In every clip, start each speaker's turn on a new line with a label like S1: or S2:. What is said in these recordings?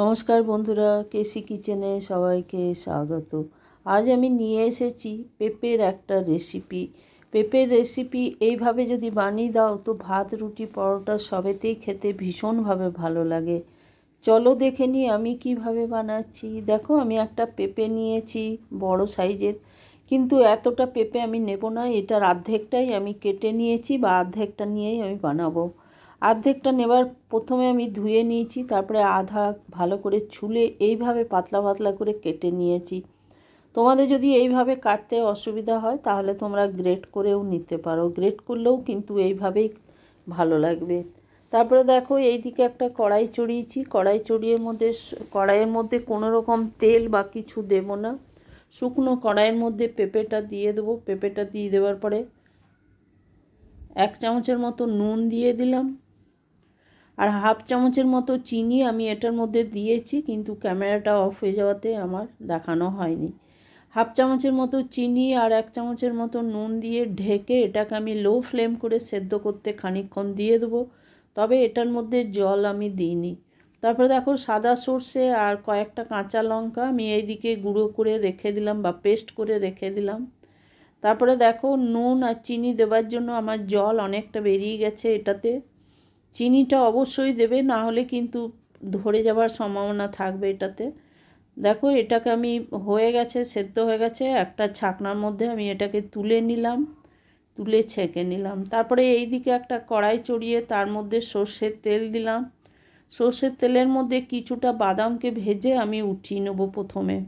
S1: নমস্কার বন্ধুরা, কেসি কিচেনে সবাইকে স্বাগত। আজ আমি নিয়ে এসেছি পেঁপের একটা রেসিপি। পেঁপের রেসিপি এইভাবে যদি বানিয়ে দাও তো ভাত, রুটি, পরোটা সবেতেই খেতে ভীষণভাবে ভালো লাগে। চলো দেখে নিই আমি কিভাবে বানাচ্ছি। দেখো, আমি একটা পেঁপে নিয়েছি বড় সাইজের, কিন্তু এতটা পেঁপে আমি নেব না। এটার অর্ধেকটাই আমি কেটে নিয়েছি, বা অর্ধেকটা নিয়েই আমি বানাবো। অর্ধেকটা নেবার প্রথমে আমি ধুয়ে নিয়েছি, তারপরে আধা ভালো করে ছুলে এইভাবে পাতলা পাতলা করে কেটে নিয়েছি। তোমাদের যদি এইভাবে কাটতে অসুবিধা হয় তাহলে তোমরা গ্রেট করেও নিতে পারো, গ্রেট করলেও কিন্তু এইভাবেই ভালো লাগবে। তারপরে দেখো, এইদিকে একটা কড়াই চড়িয়েছি। কড়াইয়ের মধ্যে কোনো রকম তেল বা কিছু দেব না। শুকনো কড়াইয়ের মধ্যে পেঁপেটা দিয়ে দেবো। পেঁপেটা দিয়ে দেওয়ার পরে 1 চামচের মতো নুন দিয়ে দিলাম, আর হাফ চামচের মতো চিনি আমি এটার মধ্যে দিয়েছি, কিন্তু ক্যামেরাটা অফ হয়ে যাওয়াতে আমার দেখানো হয়নি। হাফ চামচের মতো চিনি আর 1 চামচের মতো নুন দিয়ে ঢেকে এটাকে আমি লো ফ্লেম করে সেদ্ধ করতে খানিকক্ষণ দিয়ে দেবো। তবে এটার মধ্যে জল আমি দিইনি। তারপরে দেখো, সাদা সর্ষে আর কয়েকটা কাঁচা লঙ্কা আমি এইদিকে গুঁড়ো করে রেখে দিলাম, বা পেস্ট করে রেখে দিলাম। তারপরে দেখো, নুন আর চিনি দেওয়ার জন্য আমার জল অনেকটা বেরিয়ে গেছে এটাতে। চিনিটা অবশ্যই দেবে, না হলে কিন্তু ধরে যাওয়ার সম্ভাবনা থাকবে এটাতে। দেখো, এটাকে আমি হয়ে গেছে, সেদ্ধ হয়ে গেছে। একটা ছাকনার মধ্যে আমি এটাকে তুলে নিলাম, তুলে ছেঁকে নিলাম। তারপরে এইদিকে একটা কড়াই চড়িয়ে তার মধ্যে সর্ষের তেল দিলাম। সর্ষের তেলের মধ্যে কিছুটা বাদামকে ভেজে আমি উঠিয়ে নেব প্রথমে।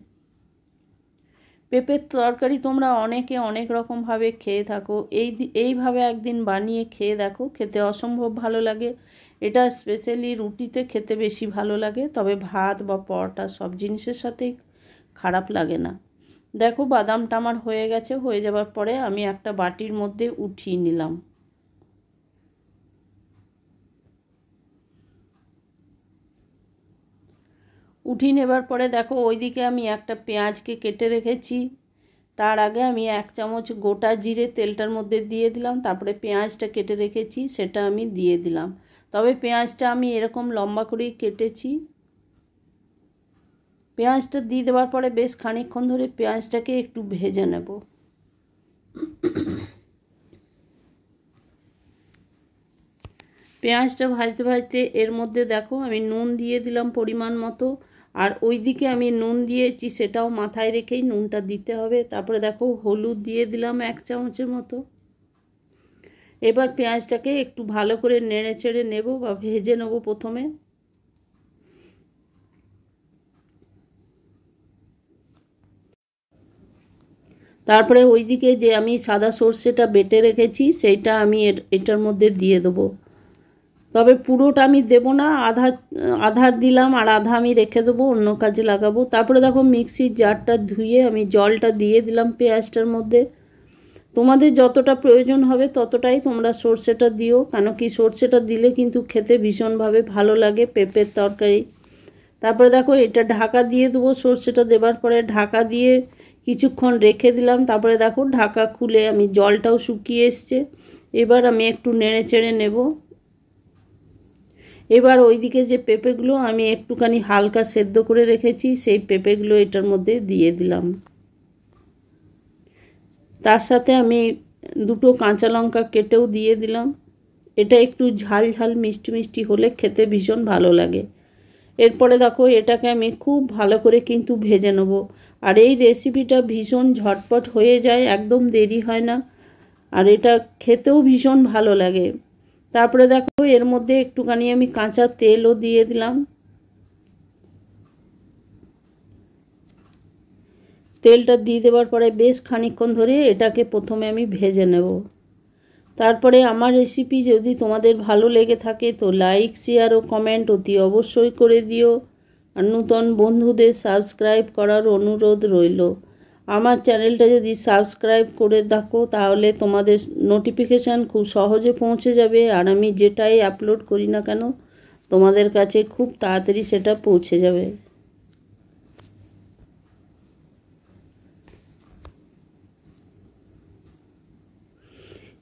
S1: পেঁপের তরকারি তোমরা অনেকে অনেক রকমভাবে খেয়ে থাকো, এইভাবে একদিন বানিয়ে খেয়ে দেখো, খেতে অসম্ভব ভালো লাগে। এটা স্পেশালি রুটিতে খেতে বেশি ভালো লাগে, তবে ভাত বা পরোটা সব জিনিসের সাথেই খারাপ লাগে না। দেখো, বাদামটা আমার হয়ে গেছে। হয়ে যাওয়ার পরে আমি একটা বাটির মধ্যে উঠিয়ে নিলাম। উঠিয়ে নেবার পরে দেখো, ওইদিকে আমি একটা পেঁয়াজকে কেটে রেখেছি। তার আগে আমি 1 চামচ গোটা জিরে তেলটার মধ্যে দিয়ে দিলাম। তারপরে পেঁয়াজটা কেটে রেখেছি সেটা আমি দিয়ে দিলাম। তবে পেঁয়াজটা আমি এরকম লম্বা করেই কেটেছি। পেঁয়াজটা দিয়ে দেওয়ার পরে বেশ খানিকক্ষণ ধরে পেঁয়াজটাকে একটু ভেজে নেব। পেঁয়াজটা ভাজতে ভাজতে এর মধ্যে দেখো আমি নুন দিয়ে দিলাম পরিমাণ মতো, আর ওইদিকে আমি নুন দিয়েছি সেটাও মাথায় রেখেই নুনটা দিতে হবে। তারপরে দেখো, হলুদ দিয়ে দিলাম 1 চামচের মতো। এবার পেঁয়াজটাকে একটু ভালো করে নেড়ে চেড়ে নেব, বা ভেজে নেব প্রথমে। তারপরে ওইদিকে যে আমি সাদা সর্ষেটা বেটে রেখেছি সেইটা আমি এটার মধ্যে দিয়ে দেবো। তবে পুরোটা আমি দেব না, আধা দিলাম আর আধা আমি রেখে দেবো, অন্য কাজে লাগাবো। তারপরে দেখো, মিক্সির জারটা ধুয়ে আমি জলটা দিয়ে দিলাম পেঁয়াজটার মধ্যে। তোমাদের যতটা প্রয়োজন হবে ততটাই তোমরা সর্ষেটা দিও, কেন কি সর্ষেটা দিলে কিন্তু খেতে ভীষণভাবে ভালো লাগে পেঁপের তরকারি। তারপরে দেখো, এটা ঢাকা দিয়ে দেবো। সর্ষেটা দেবার পরে ঢাকা দিয়ে কিছুক্ষণ রেখে দিলাম। তারপরে দেখো, ঢাকা খুলে আমি জলটাও শুকিয়ে এসছে। এবার আমি একটু নেড়ে চেড়ে নেব। এবার ওইদিকে যে পেঁপেগুলো আমি একটুখানি হালকা সেদ্ধ করে রেখেছি সেই পেঁপেগুলো এটার মধ্যে দিয়ে দিলাম। তার সাথে আমি 2টো কাঁচা লঙ্কা কেটেও দিয়ে দিলাম। এটা একটু ঝাল ঝাল মিষ্টি মিষ্টি হলে খেতে ভীষণ ভালো লাগে। এরপরে দেখো, এটাকে আমি খুব ভালো করে কিন্তু ভেজে নেব। আর এই রেসিপিটা ভীষণ ঝটপট হয়ে যায়, একদম দেরি হয় না, আর এটা খেতেও ভীষণ ভালো লাগে। তারপরে দেখো, এর মধ্যে একটুখানি আমি কাঁচা তেলও দিয়ে দিলাম। তেলটা দিয়ে দেওয়ার পরে বেশ খানিকক্ষণ ধরে এটাকে প্রথমে আমি ভেজে নেব। তারপরে আমার রেসিপি যদি তোমাদের ভালো লেগে থাকে তো লাইক, শেয়ার ও কমেন্ট অতি অবশ্যই করে দিও। আর নতুন বন্ধুদের সাবস্ক্রাইব করার অনুরোধ রইল। আমার চ্যানেলটা যদি সাবস্ক্রাইব করে থাকো তাহলে তোমাদের নোটিফিকেশান খুব সহজে পৌঁছে যাবে, আর আমি যেটাই আপলোড করি না কেন তোমাদের কাছে খুব তাড়াতাড়ি সেটা পৌঁছে যাবে।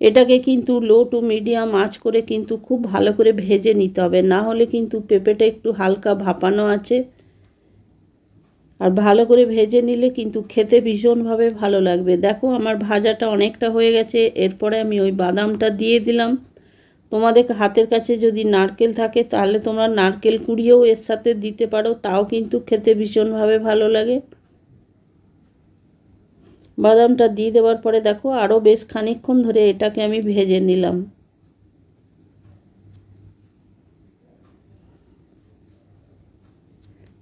S1: এটাকে কিন্তু লো টু মিডিয়াম আঁচ করে কিন্তু খুব ভালো করে ভেজে নিতে হবে, না হলে কিন্তু পেঁপেটা একটু হালকা ভাপানো আছে, আর ভালো করে ভেজে নিলে কিন্তু খেতে ভীষণভাবে ভালো লাগবে। দেখো আমার ভাজাটা অনেকটা হয়ে গেছে। এরপরে আমি ওই বাদামটা দিয়ে দিলাম। তোমাদের হাতের কাছে যদি নারকেল থাকে তাহলে তোমরা নারকেল কুড়িয়েও এর সাথে দিতে পারো, তাও কিন্তু খেতে ভীষণভাবে ভালো লাগে। বাদামটা দিয়ে দেওয়ার পরে দেখো আরও বেশ খানিকক্ষণ ধরে এটাকে আমি ভেজে নিলাম।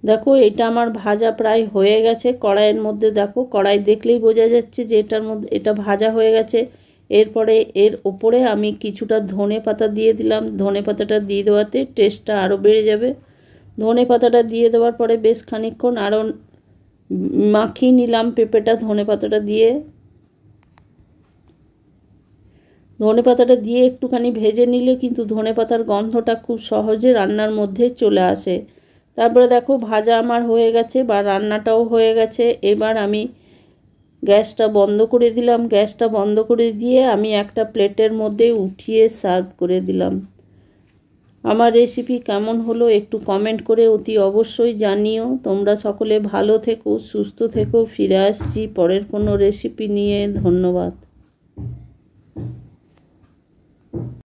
S1: দেখো এটা আমার ভাজা প্রায় হয়ে গেছে। কড়াইয়ের মধ্যে দেখো, কড়াই দেখলেই বোঝা যাচ্ছে যে এটার মধ্যে এটা ভাজা হয়ে গেছে। এরপরে এর ওপরে আমি কিছুটা ধনে পাতা দিয়ে দিলাম। ধনে পাতাটা দিয়ে দেওয়াতে টেস্টটা আরও বেড়ে যাবে। ধনে পাতাটা দিয়ে দেওয়ার পরে বেশ খানিকক্ষণ আরও মাখিয়ে নিলাম পেঁপেটা ধনে পাতাটা দিয়ে। ধনে পাতাটা দিয়ে একটুখানি ভেজে নিলে কিন্তু ধনে পাতার গন্ধটা খুব সহজে রান্নার মধ্যে চলে আসে। তারপরে দেখো ভাজা আমার হয়ে গেছে বা রান্নাটাও হয়ে গেছে। এবার আমি গ্যাসটা বন্ধ করে দিলাম। গ্যাসটা বন্ধ করে দিয়ে আমি একটা প্লেটের মধ্যে উঠিয়ে সার্ভ করে দিলাম। আমার রেসিপি কেমন হলো একটু কমেন্ট করে অতি অবশ্যই জানিও। তোমরা সকলে ভালো থেকো, সুস্থ থেকো। ফিরে আসছি পরের কোনো রেসিপি নিয়ে। ধন্যবাদ।